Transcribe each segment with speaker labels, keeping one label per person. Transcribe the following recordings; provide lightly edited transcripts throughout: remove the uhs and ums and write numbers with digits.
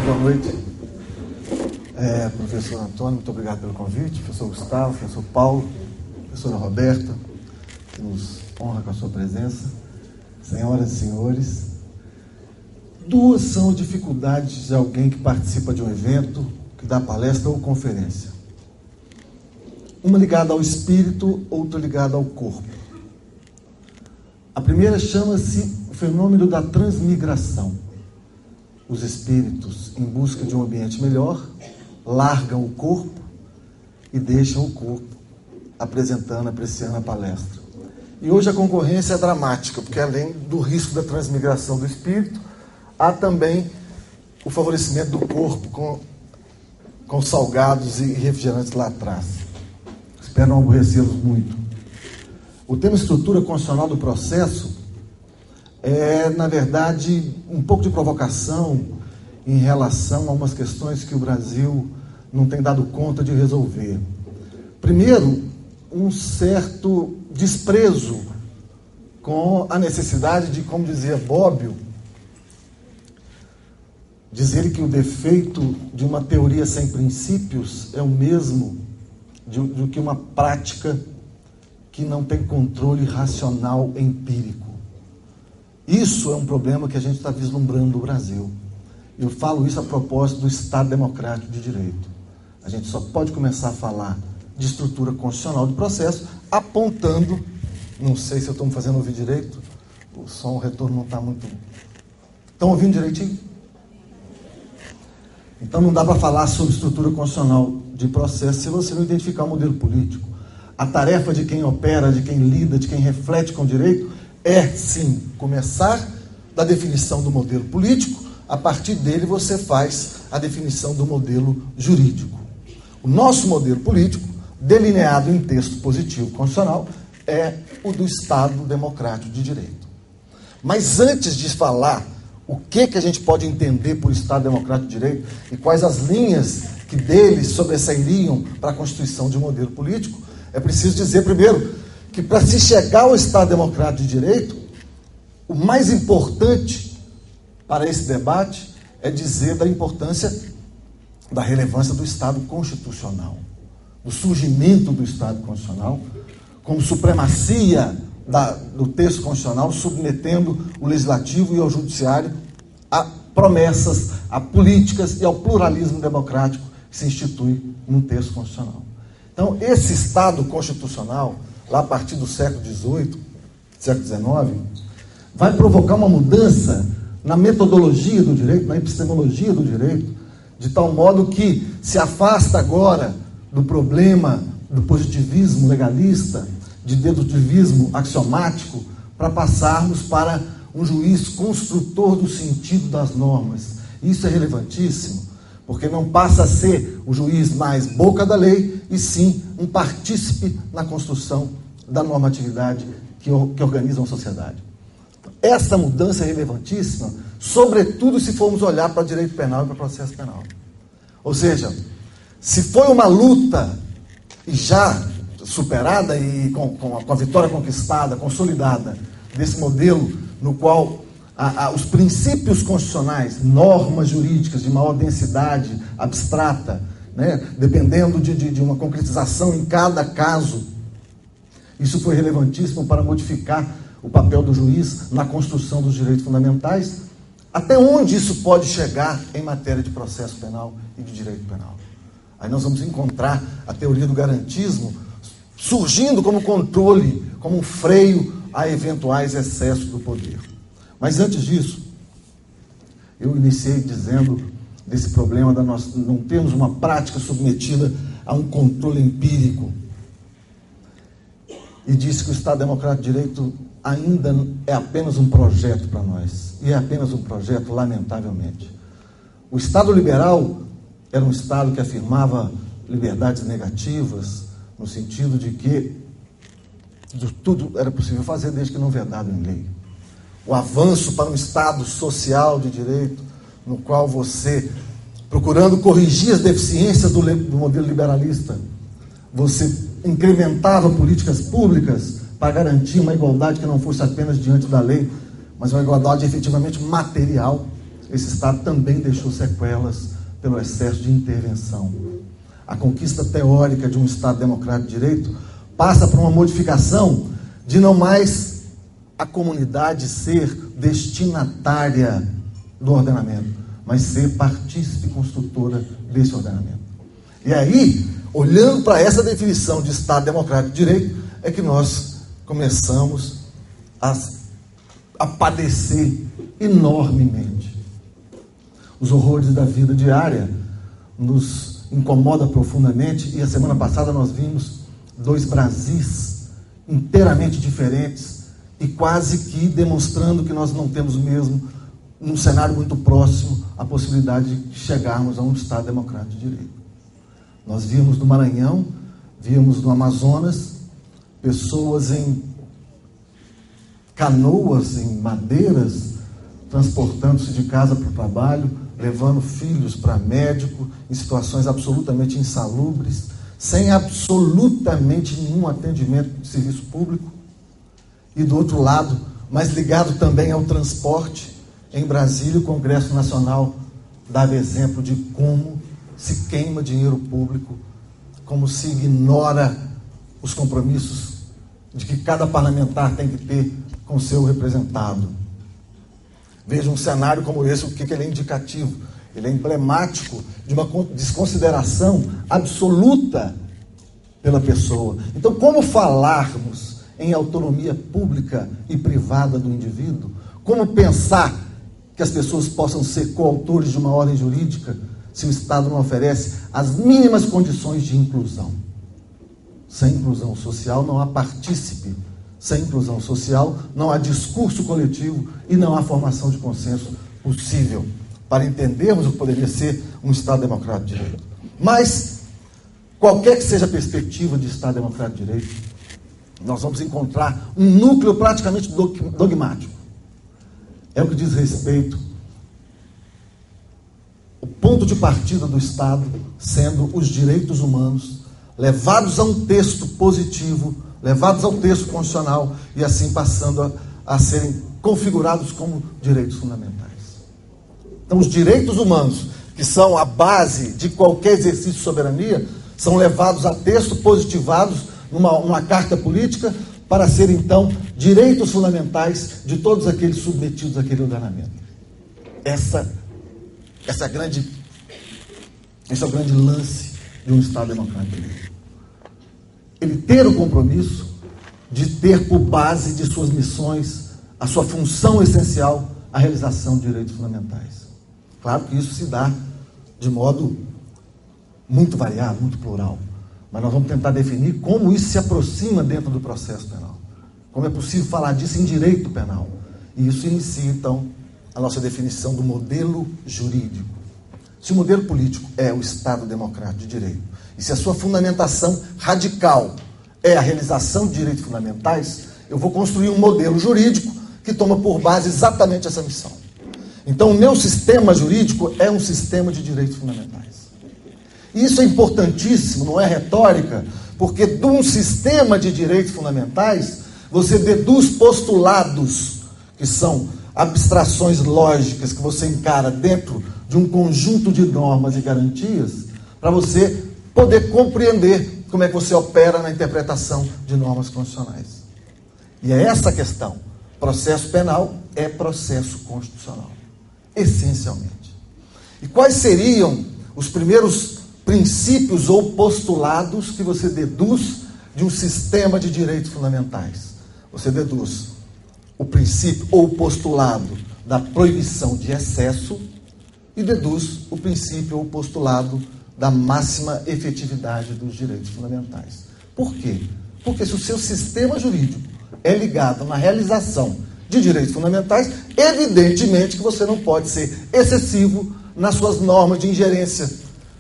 Speaker 1: Boa noite, professor Antônio, muito obrigado pelo convite, professor Gustavo, professor Paulo, professora Roberta, que nos honra com a sua presença, senhoras e senhores. Duas são dificuldades de alguém que participa de um evento, que dá palestra ou conferência. Uma ligada ao espírito, outra ligada ao corpo. A primeira chama-se o fenômeno da transmigração. Os espíritos, em busca de um ambiente melhor, largam o corpo e deixam o corpo apreciando a palestra. E hoje a concorrência é dramática, porque além do risco da transmigração do espírito, há também o favorecimento do corpo com salgados e refrigerantes lá atrás. Espero não aborrecê-los muito. O tema estrutura constitucional do processo é, na verdade, um pouco de provocação em relação a umas questões que o Brasil não tem dado conta de resolver. Primeiro, um certo desprezo com a necessidade de, como dizia Bobbio, dizer que o defeito de uma teoria sem princípios é o mesmo do que uma prática que não tem controle racional empírico. Isso é um problema que a gente está vislumbrando no Brasil. Eu falo isso a propósito do Estado Democrático de Direito. A gente só pode começar a falar de estrutura constitucional do processo apontando, não sei se eu estou me fazendo ouvir direito, o som, o retorno não está muito... Estão ouvindo direitinho? Então não dá para falar sobre estrutura constitucional de processo se você não identificar o modelo político. A tarefa de quem opera, de quem lida, de quem reflete com o direito é, sim, começar da definição do modelo político, a partir dele você faz a definição do modelo jurídico. O nosso modelo político, delineado em texto positivo constitucional, é o do Estado Democrático de Direito. Mas antes de falar o que a gente pode entender por Estado Democrático de Direito e quais as linhas que dele sobressairiam para a constituição de um modelo político, é preciso dizer primeiro que para se chegar ao Estado Democrático de Direito, o mais importante para esse debate é dizer da importância, da relevância do Estado constitucional, do surgimento do Estado constitucional, como supremacia do texto constitucional, submetendo o legislativo e o judiciário a promessas, a políticas e ao pluralismo democrático que se institui num texto constitucional. Então, esse Estado constitucional, lá a partir do século XVIII, século XIX, vai provocar uma mudança na metodologia do direito, na epistemologia do direito, de tal modo que se afasta agora do problema do positivismo legalista, de dedutivismo axiomático, para passarmos para um juiz construtor do sentido das normas. Isso é relevantíssimo, porque não passa a ser o juiz mais boca da lei, e sim um partícipe na construção da normatividade que organiza uma sociedade. Essa mudança é relevantíssima, sobretudo se formos olhar para o direito penal e para o processo penal. Ou seja, se foi uma luta e já superada e com a vitória conquistada, consolidada, desse modelo no qual os princípios constitucionais, normas jurídicas de maior densidade abstrata, né, dependendo de uma concretização em cada caso, isso foi relevantíssimo para modificar o papel do juiz na construção dos direitos fundamentais. Até onde isso pode chegar em matéria de processo penal e de direito penal? Aí nós vamos encontrar a teoria do garantismo surgindo como controle, como um freio a eventuais excessos do poder. Mas antes disso, eu iniciei dizendo desse problema da nós não termos uma prática submetida a um controle empírico. E disse que o Estado Democrático de Direito ainda é apenas um projeto para nós. E é apenas um projeto, lamentavelmente. O Estado liberal era um Estado que afirmava liberdades negativas, no sentido de que tudo era possível fazer desde que não vedado em lei. O avanço para um Estado social de direito, no qual você, procurando corrigir as deficiências do modelo liberalista, você incrementava políticas públicas para garantir uma igualdade que não fosse apenas diante da lei, mas uma igualdade efetivamente material. esse Estado também deixou sequelas pelo excesso de intervenção. A conquista teórica de um Estado democrático de direito passa por uma modificação de não mais a comunidade ser destinatária do ordenamento, mas ser partícipe construtora desse ordenamento. E aí, olhando para essa definição de Estado democrático de direito, é que nós começamos a padecer enormemente. Os horrores da vida diária nos incomodam profundamente, e a semana passada nós vimos dois Brasis inteiramente diferentes e quase que demonstrando que nós não temos mesmo, num cenário muito próximo, a possibilidade de chegarmos a um Estado democrático de direito. Nós vimos no Maranhão, vimos no Amazonas, pessoas em canoas, em madeiras, transportando-se de casa para o trabalho, levando filhos para médico, em situações absolutamente insalubres, sem absolutamente nenhum atendimento de serviço público. E do outro lado, mas ligado também ao transporte, em Brasília, o Congresso Nacional dava exemplo de como se queima dinheiro público, como se ignora os compromissos de que cada parlamentar tem que ter com seu representado. Veja um cenário como esse, o que ele é indicativo. Ele é emblemático de uma desconsideração absoluta pela pessoa. Então, como falarmos em autonomia pública e privada do indivíduo? Como pensar que as pessoas possam ser coautores de uma ordem jurídica se o Estado não oferece as mínimas condições de inclusão? Sem inclusão social não há partícipe. Sem inclusão social não há discurso coletivo e não há formação de consenso possível para entendermos o que poderia ser um Estado democrático de direito. Mas, qualquer que seja a perspectiva de Estado democrático de direito, nós vamos encontrar um núcleo praticamente dogmático. É o que diz respeito o ponto de partida do Estado sendo os direitos humanos levados a um texto positivo, levados ao texto constitucional e assim passando a serem configurados como direitos fundamentais. Então, os direitos humanos, que são a base de qualquer exercício de soberania, são levados a texto positivados numa carta política para serem, então, direitos fundamentais de todos aqueles submetidos àquele ordenamento. Esse é o grande lance de um Estado democrático. Ele ter o compromisso de ter por base de suas missões a sua função essencial, a realização de direitos fundamentais. Claro que isso se dá de modo muito variado, muito plural, mas nós vamos tentar definir como isso se aproxima dentro do processo penal. Como é possível falar disso em direito penal. E isso inicia, então, a nossa definição do modelo jurídico. Se o modelo político é o Estado democrático de direito, e se a sua fundamentação radical é a realização de direitos fundamentais, eu vou construir um modelo jurídico que toma por base exatamente essa missão. Então, o meu sistema jurídico é um sistema de direitos fundamentais. E isso é importantíssimo, não é retórica, porque de um sistema de direitos fundamentais, você deduz postulados, que são abstrações lógicas que você encara dentro de um conjunto de normas e garantias, para você poder compreender como é que você opera na interpretação de normas constitucionais. E é essa a questão. Processo penal é processo constitucional, essencialmente. E quais seriam os primeiros princípios ou postulados que você deduz de um sistema de direitos fundamentais? Você deduz o princípio ou o postulado da proibição de excesso e deduz o princípio ou o postulado da máxima efetividade dos direitos fundamentais. Por quê? Porque se o seu sistema jurídico é ligado na realização de direitos fundamentais, evidentemente que você não pode ser excessivo nas suas normas de ingerência,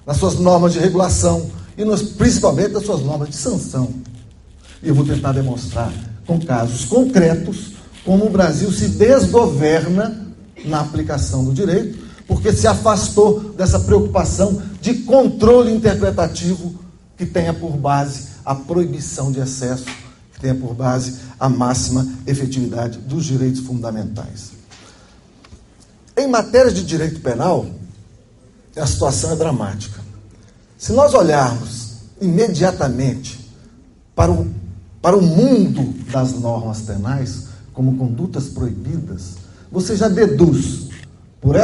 Speaker 1: nas suas normas de regulação e principalmente nas suas normas de sanção. E eu vou tentar demonstrar com casos concretos como o Brasil se desgoverna na aplicação do direito, porque se afastou dessa preocupação de controle interpretativo que tenha por base a proibição de excesso, que tenha por base a máxima efetividade dos direitos fundamentais. Em matéria de direito penal, a situação é dramática. Se nós olharmos imediatamente para o mundo das normas penais, como condutas proibidas, você já deduz, por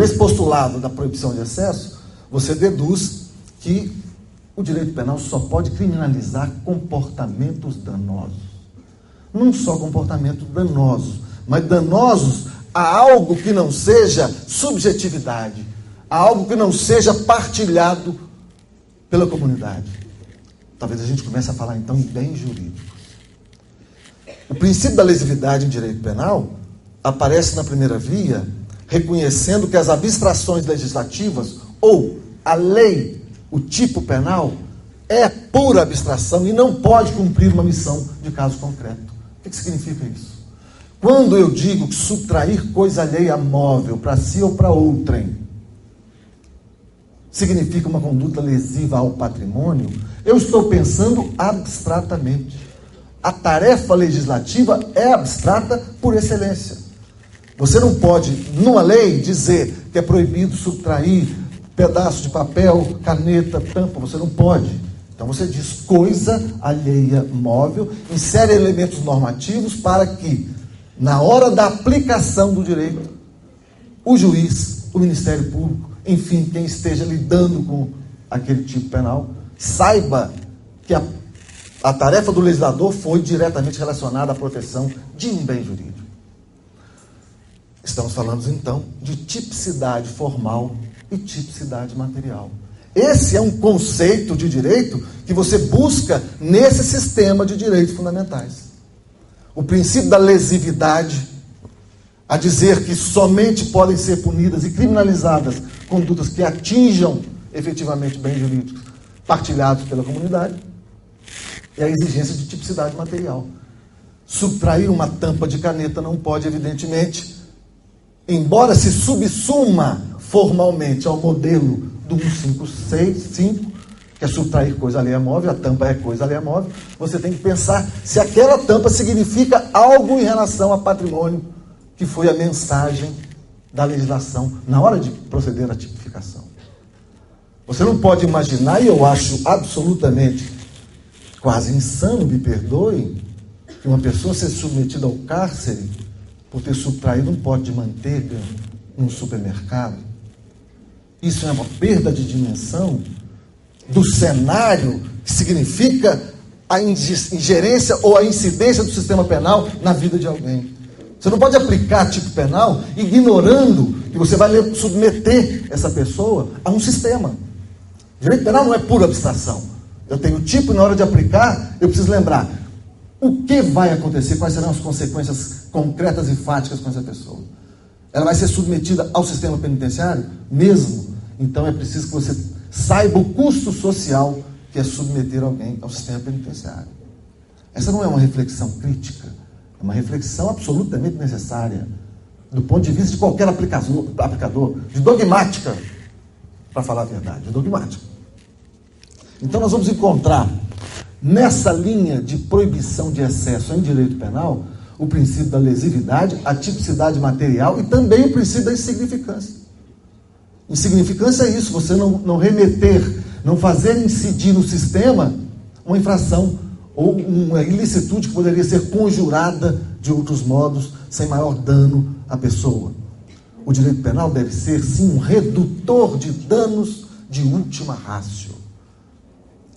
Speaker 1: esse postulado da proibição de excesso, você deduz que o direito penal só pode criminalizar comportamentos danosos. Não só comportamentos danosos, mas danosos a algo que não seja subjetividade, a algo que não seja partilhado pela comunidade. Talvez a gente comece a falar, então, em bens jurídicos. O princípio da lesividade em direito penal aparece na primeira via, reconhecendo que as abstrações legislativas ou a lei, o tipo penal, é pura abstração e não pode cumprir uma missão de caso concreto. O que significa isso? Quando eu digo que subtrair coisa alheia móvel para si ou para outrem significa uma conduta lesiva ao patrimônio, eu estou pensando abstratamente. A tarefa legislativa é abstrata por excelência. Você não pode, numa lei, dizer que é proibido subtrair pedaço de papel, caneta, tampa. Você não pode. Então você diz coisa alheia móvel, insere elementos normativos para que, na hora da aplicação do direito, o juiz, o Ministério Público, enfim, quem esteja lidando com aquele tipo penal, saiba que a tarefa do legislador foi diretamente relacionada à proteção de um bem jurídico. Estamos falando, então, de tipicidade formal e tipicidade material. Esse é um conceito de direito que você busca nesse sistema de direitos fundamentais. O princípio da lesividade, a dizer que somente podem ser punidas e criminalizadas condutas que atinjam efetivamente bens jurídicos partilhados pela comunidade, e a exigência de tipicidade material. Subtrair uma tampa de caneta não pode, evidentemente, embora se subsuma formalmente ao modelo do 155, que é subtrair coisa alheia móvel, a tampa é coisa alheia móvel, você tem que pensar se aquela tampa significa algo em relação a patrimônio, que foi a mensagem da legislação na hora de proceder à tipificação. Você não pode imaginar, e eu acho absolutamente quase insano, me perdoem, que uma pessoa seja submetida ao cárcere por ter subtraído um pote de manteiga num supermercado. Isso é uma perda de dimensão do cenário que significa a ingerência ou a incidência do sistema penal na vida de alguém. Você não pode aplicar tipo penal ignorando que você vai submeter essa pessoa a um sistema. Direito penal não é pura abstração. Eu tenho tipo, na hora de aplicar, eu preciso lembrar o que vai acontecer, quais serão as consequências concretas e fáticas com essa pessoa. Ela vai ser submetida ao sistema penitenciário mesmo? Então é preciso que você saiba o custo social que é submeter alguém ao sistema penitenciário. Essa não é uma reflexão crítica, é uma reflexão absolutamente necessária, do ponto de vista de qualquer aplicador, de dogmática, para falar a verdade, de dogmática. Então nós vamos encontrar nessa linha de proibição de excesso em direito penal o princípio da lesividade, a tipicidade material e também o princípio da insignificância. Insignificância é isso, você não remeter, não fazer incidir no sistema uma infração ou uma ilicitude que poderia ser conjurada de outros modos, sem maior dano à pessoa. O direito penal deve ser, sim, um redutor de danos de última ratio.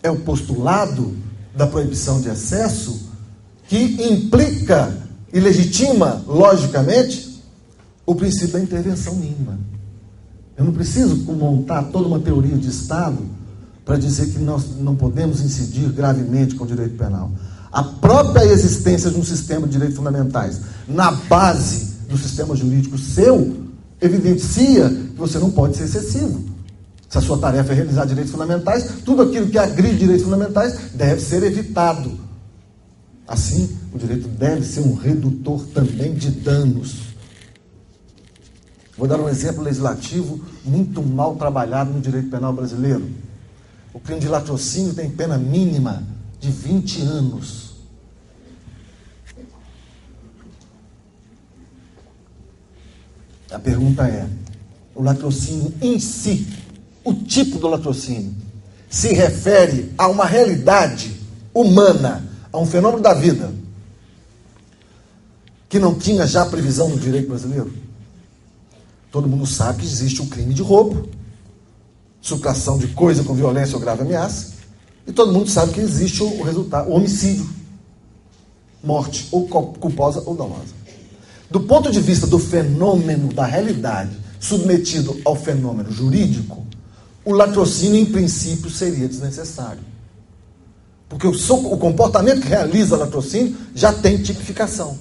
Speaker 1: É o postulado da proibição de excesso que implica e legitima, logicamente, o princípio da intervenção mínima. Eu não preciso montar toda uma teoria de Estado para dizer que nós não podemos incidir gravemente com o direito penal. A própria existência de um sistema de direitos fundamentais na base do sistema jurídico seu evidencia que você não pode ser excessivo. Se a sua tarefa é realizar direitos fundamentais, tudo aquilo que agride direitos fundamentais deve ser evitado. Assim, o direito deve ser um redutor também de danos. Vou dar um exemplo legislativo muito mal trabalhado no direito penal brasileiro. O crime de latrocínio tem pena mínima de 20 anos. A pergunta é, o latrocínio em si, o tipo do latrocínio, se refere a uma realidade humana, a um fenômeno da vida, que não tinha já previsão no direito brasileiro? Todo mundo sabe que existe o crime de roubo, sustração de coisa com violência ou grave ameaça, e todo mundo sabe que existe o resultado, o homicídio, morte, ou culposa ou dolosa. Do ponto de vista do fenômeno da realidade, submetido ao fenômeno jurídico, o latrocínio, em princípio, seria desnecessário. Porque o comportamento que realiza latrocínio já tem tipificação.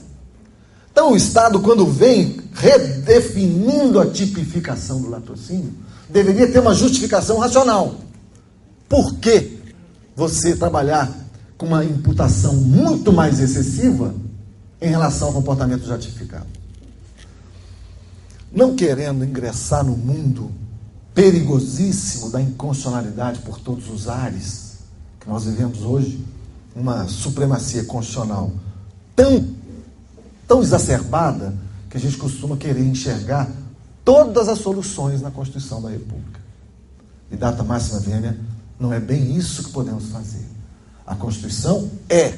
Speaker 1: Então, o Estado, quando vem redefinindo a tipificação do latrocínio, deveria ter uma justificação racional. Por que você trabalhar com uma imputação muito mais excessiva em relação ao comportamento já tipificado? Não querendo ingressar no mundo perigosíssimo da inconstitucionalidade por todos os ares, que nós vivemos hoje, uma supremacia constitucional tão exacerbada, que a gente costuma querer enxergar todas as soluções na Constituição da República. E data máxima vênia, não é bem isso que podemos fazer. A Constituição é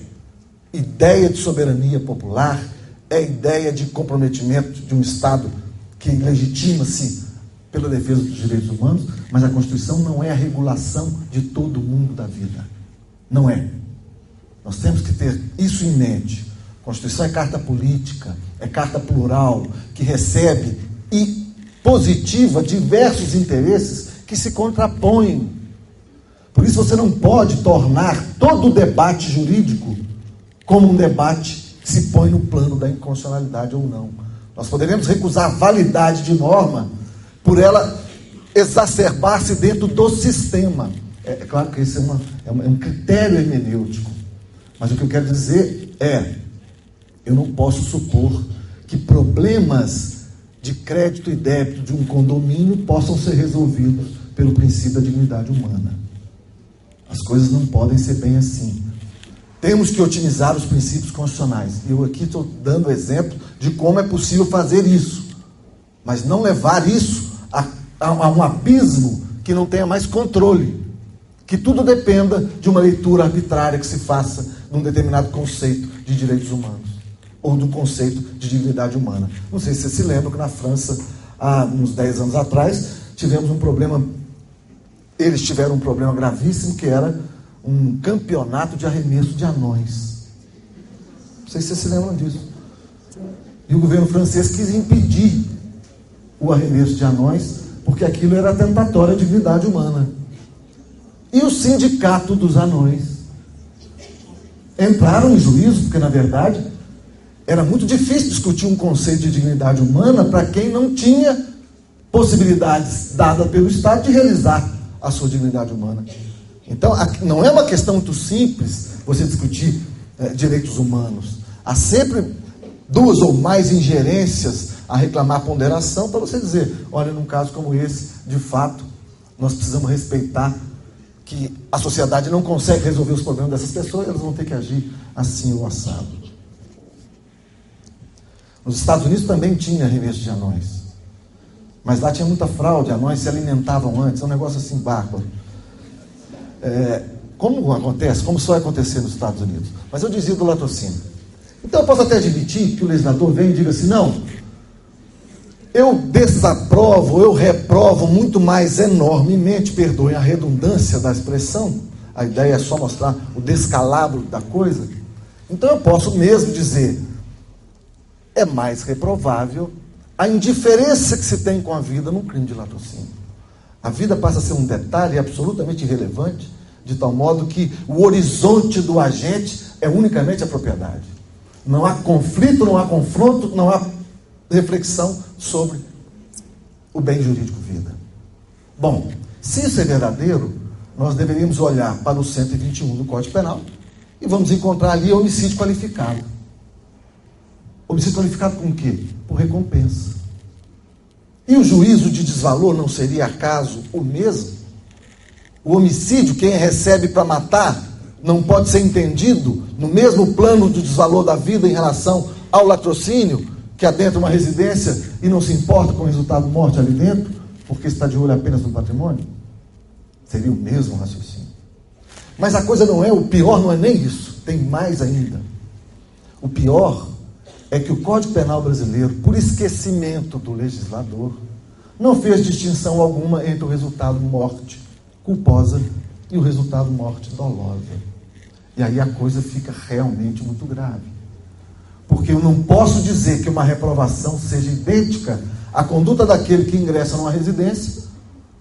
Speaker 1: ideia de soberania popular, é ideia de comprometimento de um Estado que legitima-se pela defesa dos direitos humanos, mas a Constituição não é a regulação de todo o mundo da vida. Não é. Nós temos que ter isso em mente. A Constituição é carta política, é carta plural, que recebe e positiva diversos interesses que se contrapõem. Por isso você não pode tornar todo o debate jurídico como um debate que se põe no plano da inconstitucionalidade ou não. Nós poderemos recusar a validade de norma por ela exacerbar-se dentro do sistema. É claro que esse é um critério hermenêutico. Mas o que eu quero dizer é, eu não posso supor que problemas de crédito e débito de um condomínio possam ser resolvidos pelo princípio da dignidade humana. As coisas não podem ser bem assim. Temos que otimizar os princípios constitucionais. Eu aqui estou dando exemplo de como é possível fazer isso, mas não levar isso a um abismo que não tenha mais controle, que tudo dependa de uma leitura arbitrária que se faça de um determinado conceito de direitos humanos, ou do conceito de dignidade humana. Não sei se você se lembra que na França, há uns 10 anos atrás, tivemos um problema, eles tiveram um problema gravíssimo, que era um campeonato de arremesso de anões. Não sei se vocês se lembram disso. E o governo francês quis impedir o arremesso de anões, porque aquilo era atentatório à dignidade humana. E o sindicato dos anões entraram em juízo, porque, na verdade, era muito difícil discutir um conceito de dignidade humana para quem não tinha possibilidades dadas pelo Estado de realizar a sua dignidade humana. Então, não é uma questão muito simples você discutir direitos humanos. Há sempre duas ou mais ingerências a reclamar ponderação para você dizer, olha, num caso como esse, de fato, nós precisamos respeitar que a sociedade não consegue resolver os problemas dessas pessoas, elas vão ter que agir assim ou assado. Nos Estados Unidos também tinha arremesso de anões, mas lá tinha muita fraude, anões se alimentavam antes, é um negócio assim bárbaro. Como acontece, como só vai acontecer nos Estados Unidos. Mas eu dizia do latrocínio. Então eu posso até admitir que o legislador vem e diga assim, não, eu desaprovo, eu reprovo muito mais enormemente, perdoem a redundância da expressão, a ideia é só mostrar o descalabro da coisa. Então eu posso mesmo dizer, é mais reprovável a indiferença que se tem com a vida num crime de latrocínio. A vida passa a ser um detalhe absolutamente irrelevante, de tal modo que o horizonte do agente é unicamente a propriedade. Não há conflito, não há confronto, não há reflexão sobre o bem jurídico vida. Bom, se isso é verdadeiro, nós deveríamos olhar para o 121 do Código Penal e vamos encontrar ali homicídio qualificado. Homicídio qualificado com o quê? Por recompensa. E o juízo de desvalor não seria acaso o mesmo? O homicídio, quem recebe para matar, não pode ser entendido no mesmo plano do desvalor da vida em relação ao latrocínio, que adentra uma residência e não se importa com o resultado morte ali dentro, porque está de olho apenas no patrimônio? Seria o mesmo raciocínio. Mas a coisa não é, o pior não é nem isso, tem mais ainda. O pior é que o Código Penal brasileiro, por esquecimento do legislador, não fez distinção alguma entre o resultado morte culposa e o resultado morte dolosa. E aí a coisa fica realmente muito grave. Porque eu não posso dizer que uma reprovação seja idêntica à conduta daquele que ingressa numa residência,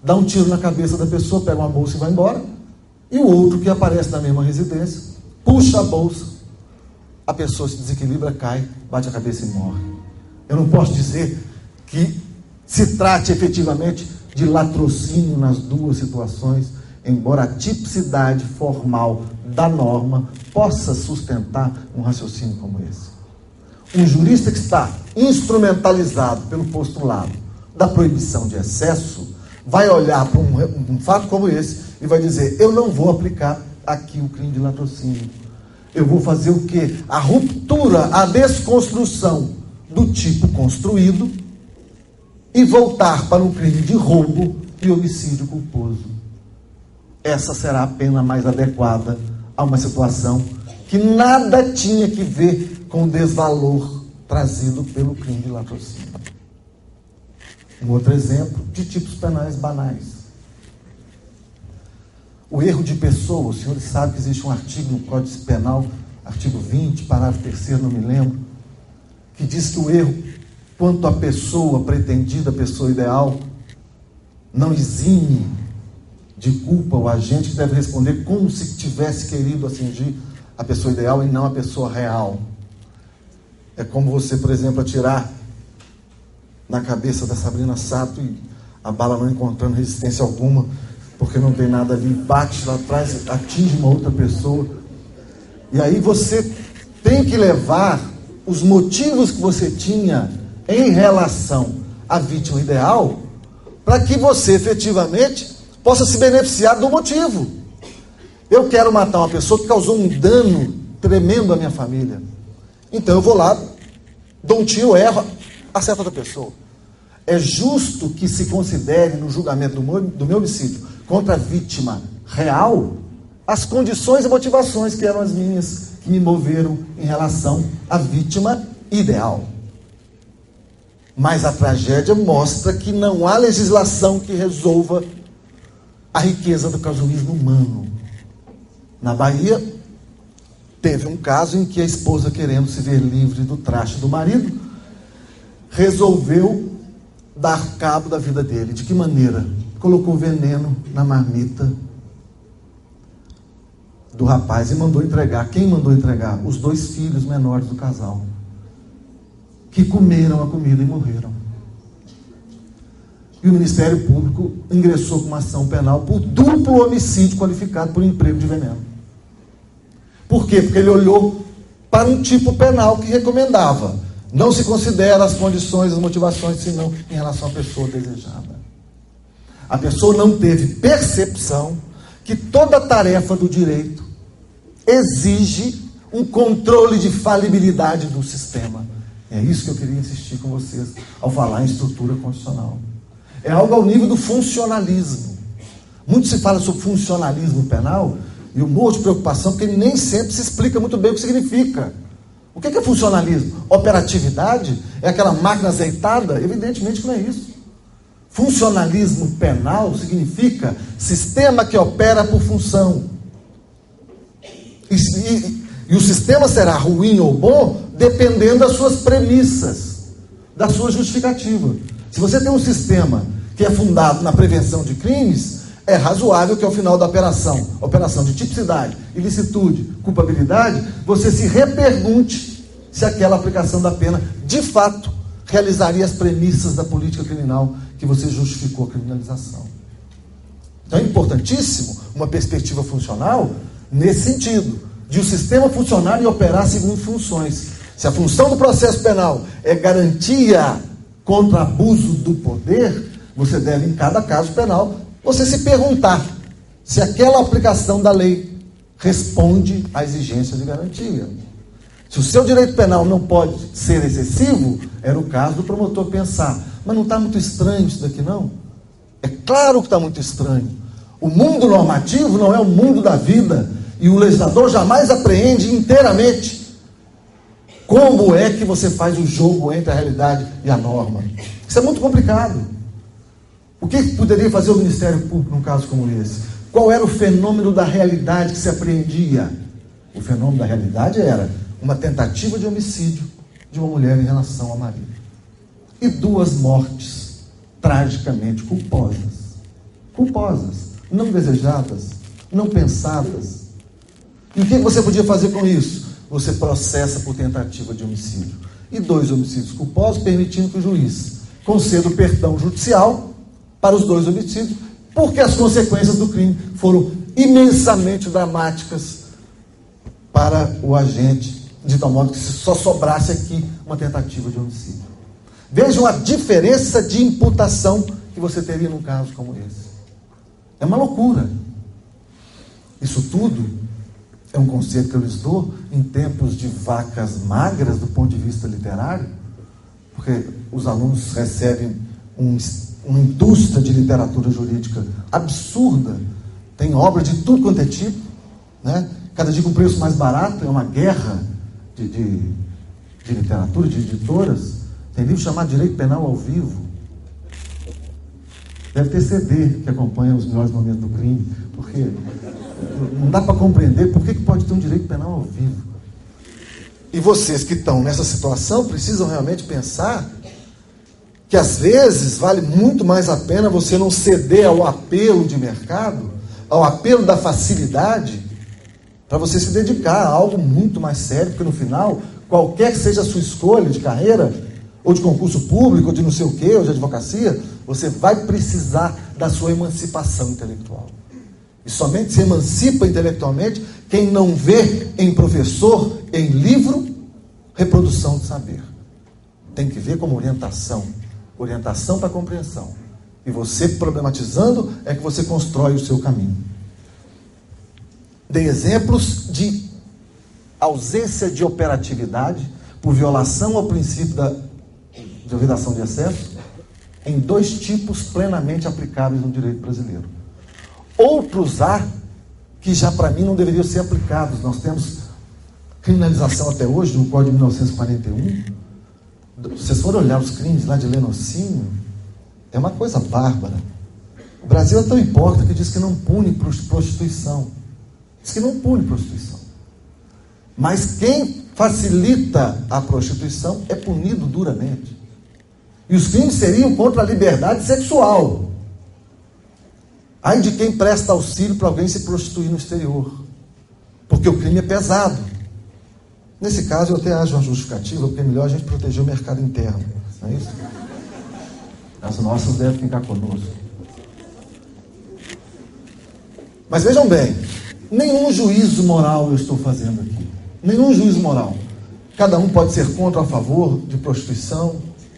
Speaker 1: dá um tiro na cabeça da pessoa, pega uma bolsa e vai embora, e o outro que aparece na mesma residência, puxa a bolsa, a pessoa se desequilibra, cai, bate a cabeça e morre. Eu não posso dizer que se trate efetivamente de latrocínio nas duas situações, embora a tipicidade formal da norma possa sustentar um raciocínio como esse. Um jurista que está instrumentalizado pelo postulado da proibição de excesso vai olhar para um fato como esse e vai dizer: eu não vou aplicar aqui o crime de latrocínio. Eu vou fazer o quê? A ruptura, a desconstrução do tipo construído e voltar para um crime de roubo e homicídio culposo. Essa será a pena mais adequada a uma situação que nada tinha que ver com o desvalor trazido pelo crime de latrocínio. Um outro exemplo de tipos penais banais. O erro de pessoa. Os senhores sabem que existe um artigo no Código Penal, artigo 20, parágrafo 3º, não me lembro, que diz que o erro quanto à pessoa pretendida, a pessoa ideal, não exime de culpa o agente, que deve responder como se tivesse querido atingir a pessoa ideal e não a pessoa real. É como você, por exemplo, atirar na cabeça da Sabrina Sato e a bala não encontrando resistência alguma, porque não tem nada ali, bate lá atrás, atinge uma outra pessoa. E aí você tem que levar os motivos que você tinha em relação à vítima ideal, para que você efetivamente possa se beneficiar do motivo. Eu quero matar uma pessoa que causou um dano tremendo à minha família. Então eu vou lá, dou um tiro, erro, acerto outra pessoa. É justo que se considere no julgamento do meu homicídio contra a vítima real as condições e motivações que eram as minhas, que me moveram em relação à vítima ideal. Mas a tragédia mostra que não há legislação que resolva a riqueza do casuísmo humano. Na Bahia, teve um caso em que a esposa, querendo se ver livre do traste do marido, resolveu dar cabo da vida dele. De que maneira? Colocou veneno na marmita do rapaz e mandou entregar. Quem mandou entregar? Os 2 filhos menores do casal, que comeram a comida e morreram. E o Ministério Público ingressou com uma ação penal por duplo homicídio qualificado por emprego de veneno. Por quê? Porque ele olhou para um tipo penal que recomendava: não se considera as condições, as motivações, senão em relação à pessoa desejada. A pessoa não teve percepção que toda tarefa do direito exige um controle de falibilidade do sistema. É isso que eu queria insistir com vocês ao falar em estrutura constitucional. É algo ao nível do funcionalismo. Muito se fala sobre funcionalismo penal e eu morro de preocupação porque nem sempre se explica muito bem o que significa. O que é funcionalismo? Operatividade? É aquela máquina azeitada? Evidentemente que não é isso. Funcionalismo penal significa sistema que opera por função. E o sistema será ruim ou bom dependendo das suas premissas, da sua justificativa. Se você tem um sistema que é fundado na prevenção de crimes, é razoável que ao final da operação de tipicidade, ilicitude, culpabilidade, você se repergunte se aquela aplicação da pena, de fato, realizaria as premissas da política criminal que você justificou a criminalização. Então é importantíssimo uma perspectiva funcional nesse sentido, de o sistema funcionar e operar segundo funções. Se a função do processo penal é garantia contra abuso do poder, você deve, em cada caso penal, você se perguntar se aquela aplicação da lei responde à exigência de garantia. Se o seu direito penal não pode ser excessivo, era o caso do promotor pensar, mas não está muito estranho isso daqui não? É claro que está muito estranho. O mundo normativo não é o mundo da vida, e o legislador jamais apreende inteiramente como é que você faz o jogo entre a realidade e a norma. Isso é muito complicado. O que poderia fazer o Ministério Público num caso como esse? Qual era o fenômeno da realidade que se apreendia? O fenômeno da realidade era uma tentativa de homicídio de uma mulher em relação ao marido. E 2 mortes tragicamente culposas. Culposas, não desejadas, não pensadas. E o que você podia fazer com isso? Você processa por tentativa de homicídio. E 2 homicídios culposos, permitindo que o juiz conceda o perdão judicial para os 2 homicídios, porque as consequências do crime foram imensamente dramáticas para o agente, de tal modo que só sobrasse aqui uma tentativa de homicídio. Vejam a diferença de imputação que você teria num caso como esse. É uma loucura. Isso tudo é um conceito que eu lhes dou em tempos de vacas magras do ponto de vista literário, porque os alunos recebem uma indústria de literatura jurídica absurda, tem obra de tudo quanto é tipo, né? Cada dia com preço mais barato, é uma guerra de literatura, de editoras. Tem livro chamado Direito Penal ao Vivo. Deve ter CD que acompanha os melhores momentos do crime, porque não dá para compreender por que pode ter um direito penal ao vivo. E vocês que estão nessa situação precisam realmente pensar que às vezes vale muito mais a pena você não ceder ao apelo de mercado, ao apelo da facilidade, para você se dedicar a algo muito mais sério, porque no final, qualquer que seja a sua escolha de carreira, ou de concurso público, ou de não sei o quê, ou de advocacia, você vai precisar da sua emancipação intelectual. E somente se emancipa intelectualmente quem não vê em professor, em livro, reprodução de saber. Tem que ver como orientação. Orientação para compreensão. E você problematizando é que você constrói o seu caminho. Dei exemplos de ausência de operatividade por violação ao princípio de vedação de excesso em 2 tipos plenamente aplicáveis no direito brasileiro. Outros há que já para mim não deveriam ser aplicados. Nós temos criminalização até hoje no Código de 1941. Se vocês forem olhar os crimes lá de lenocínio, é uma coisa bárbara. O Brasil é tão hipócrita que diz que não pune prostituição. Diz que não pune prostituição. Mas quem facilita a prostituição é punido duramente. E os crimes seriam contra a liberdade sexual. Ai de quem presta auxílio para alguém se prostituir no exterior. Porque o crime é pesado. Nesse caso, eu até acho uma justificativa, porque é melhor a gente proteger o mercado interno. Não é isso? As nossas devem ficar conosco. Mas vejam bem, nenhum juízo moral eu estou fazendo aqui. Nenhum juízo moral. Cada um pode ser contra ou a favor de prostituição.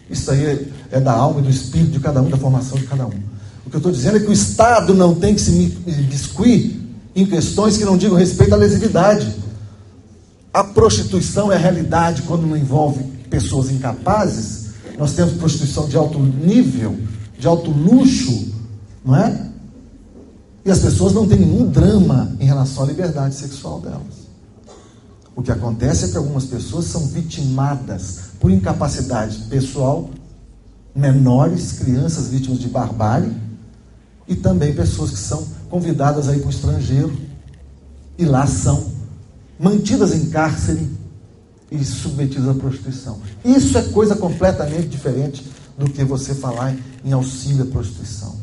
Speaker 1: Isso aí é da alma e do espírito de cada um, da formação de cada um. O que eu estou dizendo é que o Estado não tem que se imiscuir em questões que não digam respeito à lesividade. A prostituição é a realidade quando não envolve pessoas incapazes. Nós temos prostituição de alto nível, de alto luxo, não é? E as pessoas não têm nenhum drama em relação à liberdade sexual delas. O que acontece é que algumas pessoas são vitimadas por incapacidade pessoal, menores, crianças vítimas de barbárie, e também pessoas que são convidadas a ir para o estrangeiro, e lá são mantidas em cárcere e submetidas à prostituição. Isso é coisa completamente diferente do que você falar em auxílio à prostituição.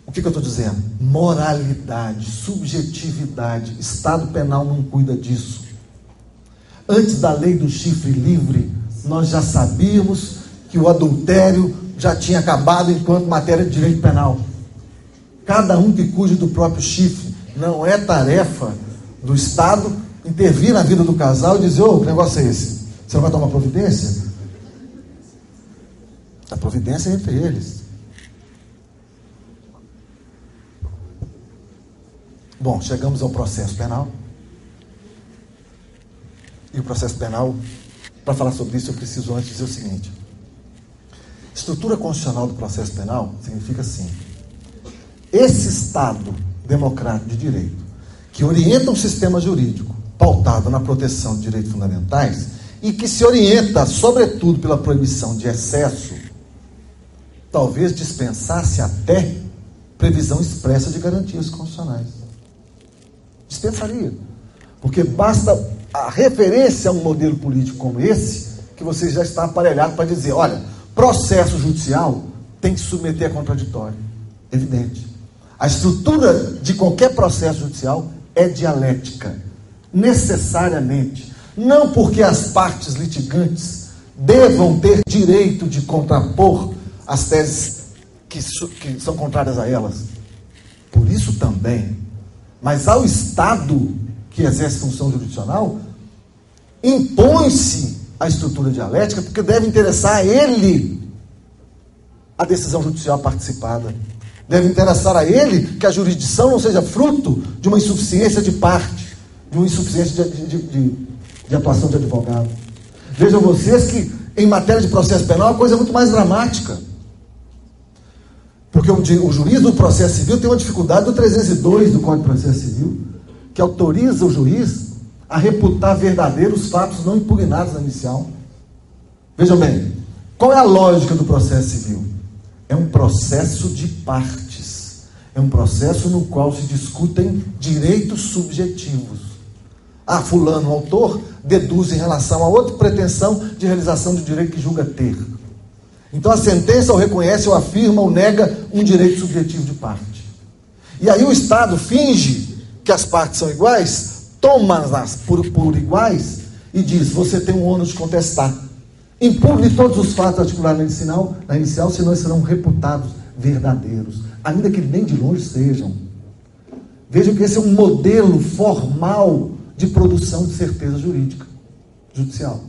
Speaker 1: O que eu estou dizendo? Moralidade, subjetividade. Estado penal não cuida disso. Antes da lei do chifre livre, nós já sabíamos que o adultério já tinha acabado enquanto matéria de direito penal. Cada um que cuide do próprio chifre. Não é tarefa do Estado intervir na vida do casal e dizer: ô, que negócio é esse? Você não vai tomar providência? A providência é entre eles. Bom, chegamos ao processo penal. e o processo penal, para falar sobre isso, eu preciso antes dizer o seguinte. Estrutura constitucional do processo penal significa assim: esse Estado democrático de direito, que orienta um sistema jurídico pautado na proteção de direitos fundamentais e que se orienta, sobretudo, pela proibição de excesso, talvez dispensasse até previsão expressa de garantias constitucionais. Dispensaria. Porque basta a referência a um modelo político como esse, que você já está aparelhado para dizer, olha, processo judicial tem que se submeter a contraditório. Evidente. A estrutura de qualquer processo judicial é dialética. Necessariamente. Não porque as partes litigantes devam ter direito de contrapor as teses que são contrárias a elas. Por isso também. Mas ao Estado que exerce função jurisdicional, impõe-se a estrutura dialética, porque deve interessar a ele a decisão judicial participada. Deve interessar a ele que a jurisdição não seja fruto de uma insuficiência de parte, de uma insuficiência de atuação de advogado. Vejam vocês que, em matéria de processo penal, a coisa é muito mais dramática. Porque o juiz do processo civil tem uma dificuldade do 302 do Código de Processo Civil, que autoriza o juiz a reputar verdadeiros fatos não impugnados na inicial. Vejam bem, qual é a lógica do processo civil? É um processo de partes. É um processo no qual se discutem direitos subjetivos. Ah, fulano, autor, deduz em relação a outra pretensão de realização de direito que julga ter. Então a sentença ou reconhece, ou afirma, ou nega um direito subjetivo de parte. E aí o Estado finge que as partes são iguais, toma-as por iguais e diz, você tem um ônus de contestar. Impugne todos os fatos articulados na inicial, senão serão reputados verdadeiros, ainda que nem de longe sejam. Vejam que esse é um modelo formal de produção de certeza jurídica, judicial.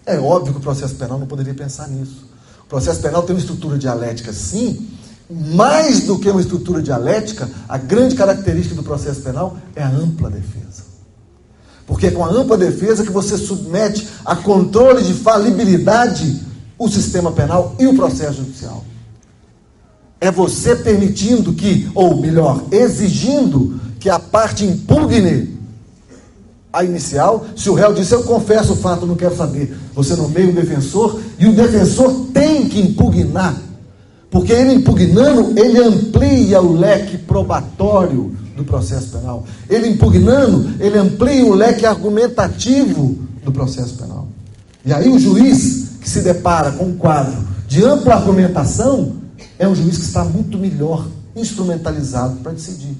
Speaker 1: É óbvio que o processo penal não poderia pensar nisso. O processo penal tem uma estrutura dialética, sim. Mais do que uma estrutura dialética, a grande característica do processo penal é a ampla defesa. Porque é com a ampla defesa que você submete a controle de falibilidade o sistema penal e o processo judicial. É você permitindo que, ou melhor, exigindo que a parte impugne a inicial. Se o réu disse, eu confesso o fato, não quero saber. Você nomeia o defensor e o defensor tem que impugnar. Porque ele impugnando, ele amplia o leque probatório do processo penal. Ele impugnando, ele amplia o leque argumentativo do processo penal. E aí o juiz que se depara com um quadro de ampla argumentação é um juiz que está muito melhor instrumentalizado para decidir.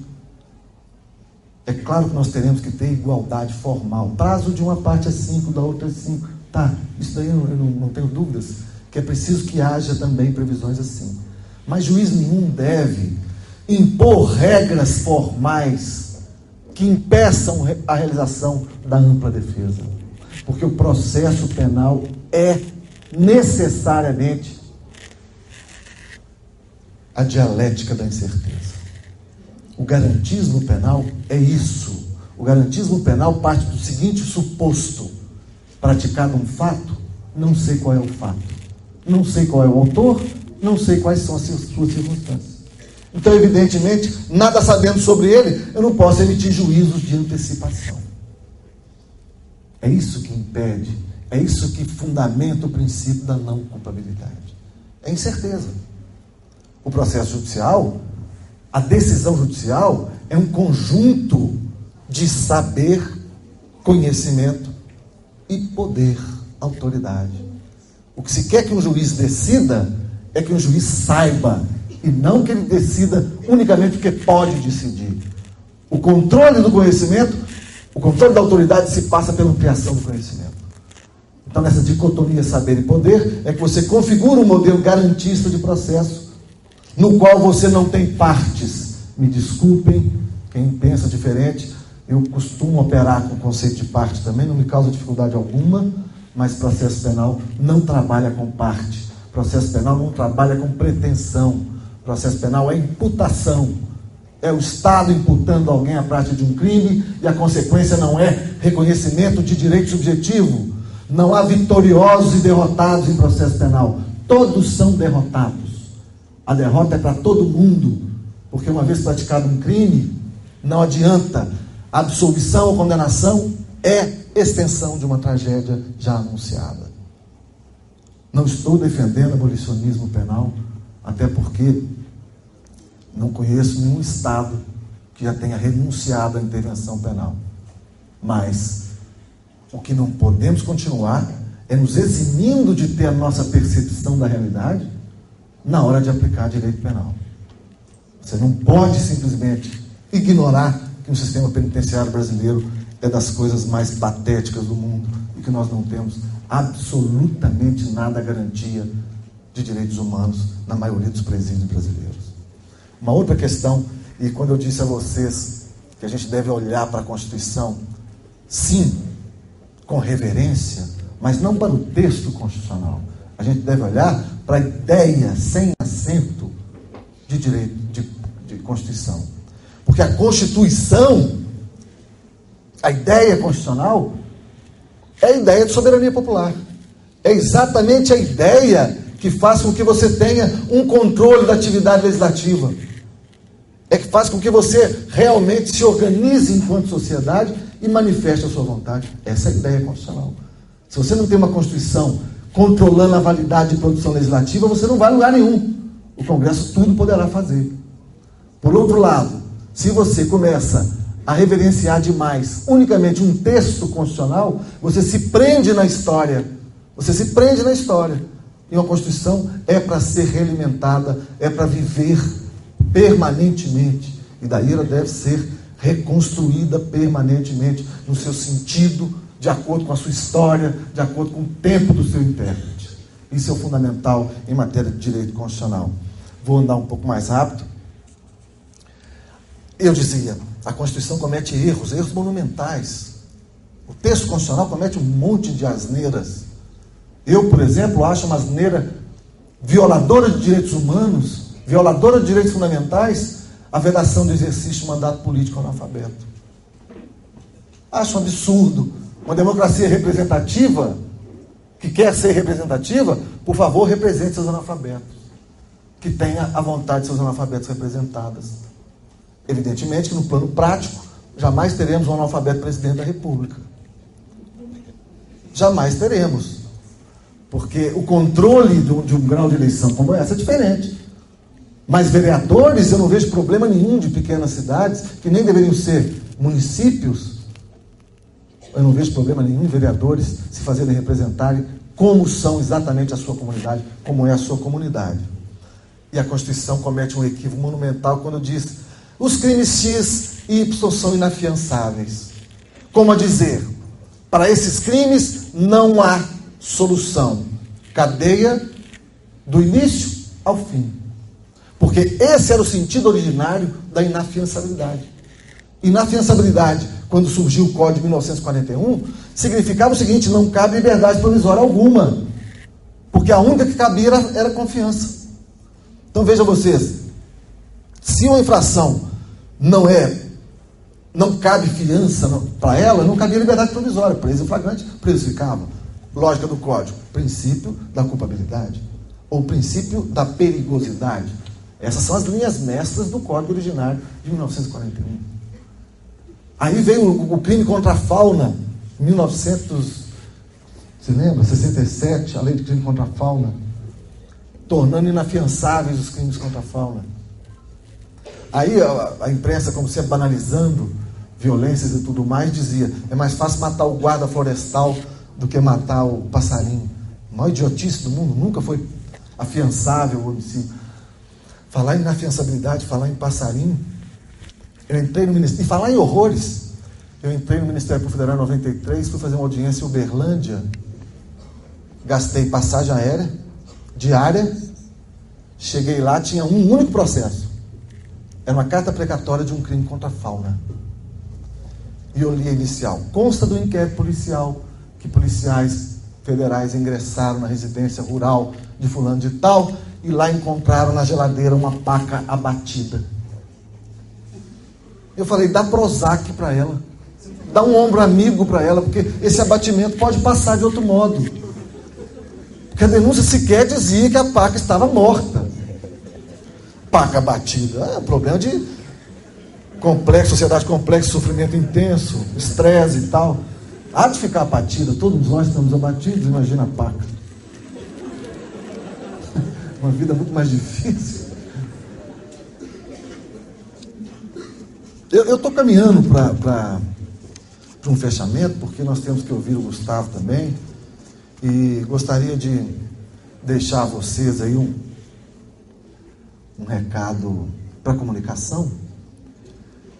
Speaker 1: É claro que nós teremos que ter igualdade formal. Prazo de uma parte é 5, da outra é 5. Tá, isso daí eu não tenho dúvidas, que é preciso que haja também previsões assim. Mas juiz nenhum deve impor regras formais que impeçam a realização da ampla defesa. Porque o processo penal é necessariamente a dialética da incerteza. O garantismo penal é isso. O garantismo penal parte do seguinte suposto: praticado um fato, não sei qual é o fato, não sei qual é o autor, não sei quais são as suas circunstâncias. Então, evidentemente, nada sabendo sobre ele, eu não posso emitir juízos de antecipação. É isso que impede, é isso que fundamenta o princípio da não culpabilidade. É incerteza. O processo judicial, a decisão judicial, é um conjunto de saber, conhecimento e poder, autoridade. O que se quer que um juiz decida é que um juiz saiba, e não que ele decida unicamente porque pode decidir. O controle do conhecimento, o controle da autoridade se passa pela ampliação do conhecimento. Então, nessa dicotomia saber e poder, é que você configura um modelo garantista de processo, no qual você não tem partes. Me desculpem, quem pensa diferente, eu costumo operar com o conceito de parte também, não me causa dificuldade alguma, mas processo penal não trabalha com parte. Processo penal não trabalha com pretensão. Processo penal é imputação. É o Estado imputando alguém a prática de um crime e a consequência não é reconhecimento de direito subjetivo. Não há vitoriosos e derrotados em processo penal. Todos são derrotados. A derrota é para todo mundo, porque uma vez praticado um crime, não adianta. A absolvição ou condenação é extensão de uma tragédia já anunciada. Não estou defendendo abolicionismo penal, até porque não conheço nenhum Estado que já tenha renunciado à intervenção penal. Mas o que não podemos continuar é nos eximindo de ter a nossa percepção da realidade na hora de aplicar direito penal. Você não pode simplesmente ignorar que o sistema penitenciário brasileiro é das coisas mais patéticas do mundo e que nós não temos absolutamente nada a garantia de direitos humanos na maioria dos presídios brasileiros. Uma outra questão, e quando eu disse a vocês que a gente deve olhar para a Constituição, sim, com reverência, mas não para o texto constitucional. A gente deve olhar para a ideia sem acento de direito, de Constituição. Porque a Constituição, a ideia constitucional, é a ideia de soberania popular. É exatamente a ideia que faz com que você tenha um controle da atividade legislativa. É que faz com que você realmente se organize enquanto sociedade e manifeste a sua vontade. Essa é a ideia constitucional. Se você não tem uma Constituição controlando a validade de produção legislativa, você não vai a lugar nenhum. O Congresso tudo poderá fazer. Por outro lado, se você começa a reverenciar demais unicamente um texto constitucional, você se prende na história. Você se prende na história. E uma Constituição é para ser realimentada, é para viver permanentemente. E daí ela deve ser reconstruída permanentemente no seu sentido, de acordo com a sua história, de acordo com o tempo do seu intérprete. Isso é o fundamental em matéria de direito constitucional. Vou andar um pouco mais rápido. Eu dizia, a Constituição comete erros monumentais. O texto constitucional comete um monte de asneiras. Eu, por exemplo, acho uma asneira violadora de direitos humanos, violadora de direitos fundamentais, a vedação do exercício de mandato político analfabeto. Acho um absurdo. Uma democracia representativa, que quer ser representativa, por favor, represente seus analfabetos. Que tenha a vontade de seus analfabetos representadas. Evidentemente que no plano prático, jamais teremos um analfabeto presidente da República. Jamais teremos. Porque o controle de um grau de eleição como essa é diferente. Mas vereadores, eu não vejo problema nenhum de pequenas cidades, que nem deveriam ser municípios. Eu não vejo problema nenhum em vereadores se fazerem representarem como são exatamente a sua comunidade, como é a sua comunidade. E a Constituição comete um equívoco monumental quando diz: os crimes X e Y são inafiançáveis. Como a dizer, para esses crimes não há solução. Cadeia do início ao fim. Porque esse era o sentido originário da inafiançabilidade. Inafiançabilidade, quando surgiu o Código de 1941, significava o seguinte: não cabe liberdade provisória alguma. Porque a única que cabia era confiança. Então vejam vocês, se uma infração não cabe fiança para ela, não cabia liberdade provisória. Preso em flagrante, preso ficava. Lógica do Código: princípio da culpabilidade ou princípio da perigosidade. Essas são as linhas mestras do Código originário de 1941. Aí veio o crime contra a fauna, 1967, a lei de crime contra a fauna, tornando inafiançáveis os crimes contra a fauna. Aí a imprensa, como sempre banalizando violências e tudo mais, dizia: é mais fácil matar o guarda florestal do que matar o passarinho. A maior idiotice do mundo, nunca foi afiançável o homicídio. Falar em inafiançabilidade, falar em passarinho. Eu entrei no Ministério, e falar em horrores, eu entrei no Ministério Público Federal em 93, fui fazer uma audiência em Uberlândia, gastei passagem aérea, diária, cheguei lá, tinha um único processo. Era uma carta precatória de um crime contra a fauna. E eu li a inicial: consta do inquérito policial que policiais federais ingressaram na residência rural de fulano de tal, e lá encontraram na geladeira uma paca abatida. Eu falei, dá Prozac para ela. Dá um ombro amigo para ela, porque esse abatimento pode passar de outro modo. Porque a denúncia sequer dizia que a Paca estava morta. Paca abatida. É um problema de complexo, sociedade complexa, sofrimento intenso, estresse e tal. Há de ficar abatida, todos nós estamos abatidos, imagina a Paca. Uma vida muito mais difícil. Eu estou caminhando para um fechamento, porque nós temos que ouvir o Gustavo também, e gostaria de deixar a vocês aí um recado para comunicação.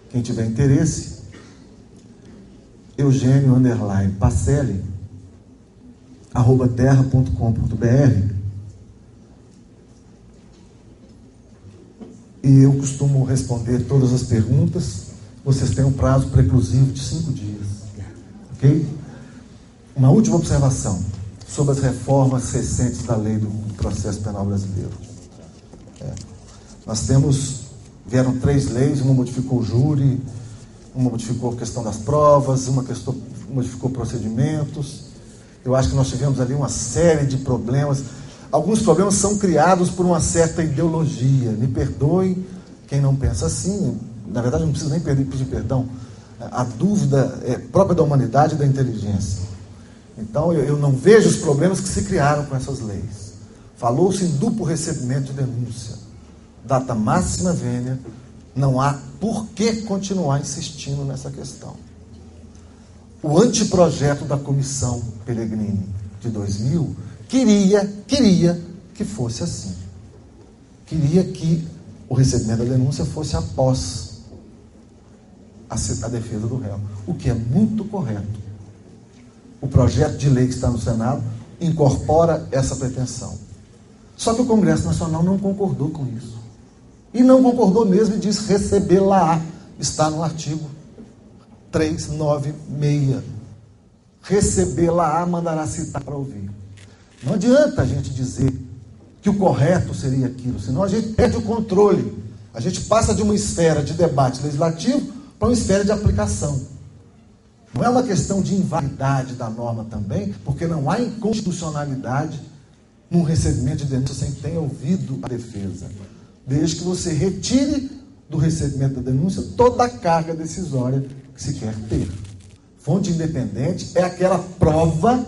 Speaker 1: Quem tiver interesse, Eugênio_Pacelli @terra.com.br. E eu costumo responder todas as perguntas. Vocês têm um prazo preclusivo de 5 dias. Ok? Uma última observação sobre as reformas recentes da lei do processo penal brasileiro. Vieram 3 leis, uma modificou o júri, uma modificou a questão das provas, uma modificou procedimentos. Eu acho que nós tivemos ali uma série de problemas. Alguns problemas são criados por uma certa ideologia. Me perdoe quem não pensa assim. Na verdade, não precisa nem pedir perdão. A dúvida é própria da humanidade e da inteligência. Então, eu não vejo os problemas que se criaram com essas leis. Falou-se em duplo recebimento de denúncia. Data máxima vênia. Não há por que continuar insistindo nessa questão. O anteprojeto da comissão Pellegrini de 2000 queria que fosse assim. Queria que o recebimento da denúncia fosse após a defesa do réu, o que é muito correto. O projeto de lei que está no Senado incorpora essa pretensão. Só que o Congresso Nacional não concordou com isso. E não concordou mesmo e diz recebê-la-á. Está no artigo 396. Recebê-la-á mandará citar para ouvir. Não adianta a gente dizer que o correto seria aquilo, senão a gente perde o controle. A gente passa de uma esfera de debate legislativo para uma esfera de aplicação. Não é uma questão de invalidade da norma também, porque não há inconstitucionalidade num recebimento de denúncia sem que tenha ouvido a defesa. Desde que você retire do recebimento da denúncia toda a carga decisória que se quer ter. Fonte independente é aquela prova,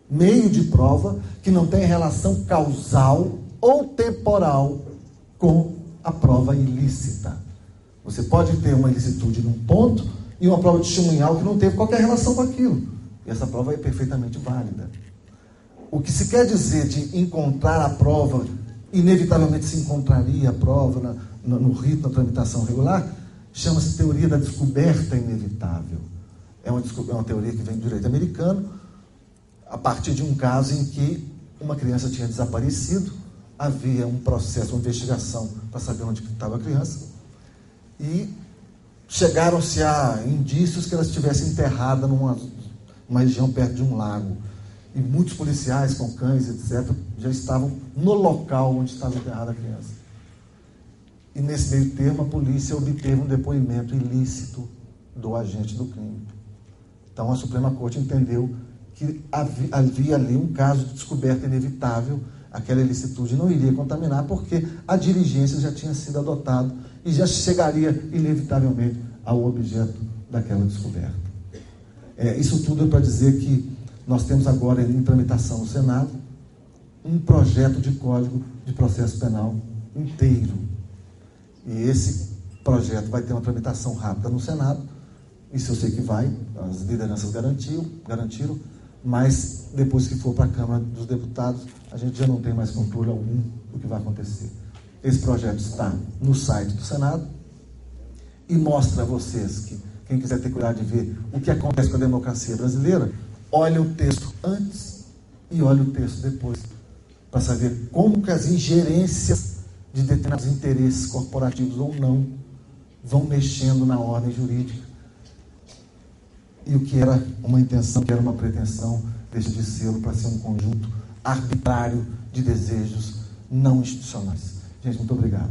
Speaker 1: meio de prova, que não tem relação causal ou temporal com a prova ilícita. Você pode ter uma ilicitude num ponto e uma prova testemunhal que não teve qualquer relação com aquilo. E essa prova é perfeitamente válida. O que se quer dizer de encontrar a prova, inevitavelmente se encontraria a prova no rito da tramitação regular, chama-se teoria da descoberta inevitável. É uma teoria que vem do direito americano, a partir de um caso em que uma criança tinha desaparecido, havia um processo, uma investigação para saber onde estava a criança, e chegaram-se a indícios que ela estivesse enterrada numa região perto de um lago. E muitos policiais com cães, etc., já estavam no local onde estava enterrada a criança. E nesse meio termo, a polícia obteve um depoimento ilícito do agente do crime. Então, a Suprema Corte entendeu que havia ali um caso de descoberta inevitável, aquela ilicitude não iria contaminar, porque a diligência já tinha sido adotada e já chegaria inevitavelmente ao objeto daquela descoberta. Isso tudo é para dizer que nós temos agora em tramitação no Senado um projeto de Código de Processo Penal inteiro. E esse projeto vai ter uma tramitação rápida no Senado, isso eu sei que vai, as lideranças garantiram, mas depois que for para a Câmara dos Deputados, a gente já não tem mais controle algum do que vai acontecer. Esse projeto está no site do Senado e mostra a vocês que, quem quiser ter cuidado de ver o que acontece com a democracia brasileira, olha o texto antes e olha o texto depois, para saber como que as ingerências de determinados interesses corporativos ou não vão mexendo na ordem jurídica. E o que era uma intenção, que era uma pretensão, deixa de ser para ser um conjunto arbitrário de desejos não institucionais. Gente, muito obrigado.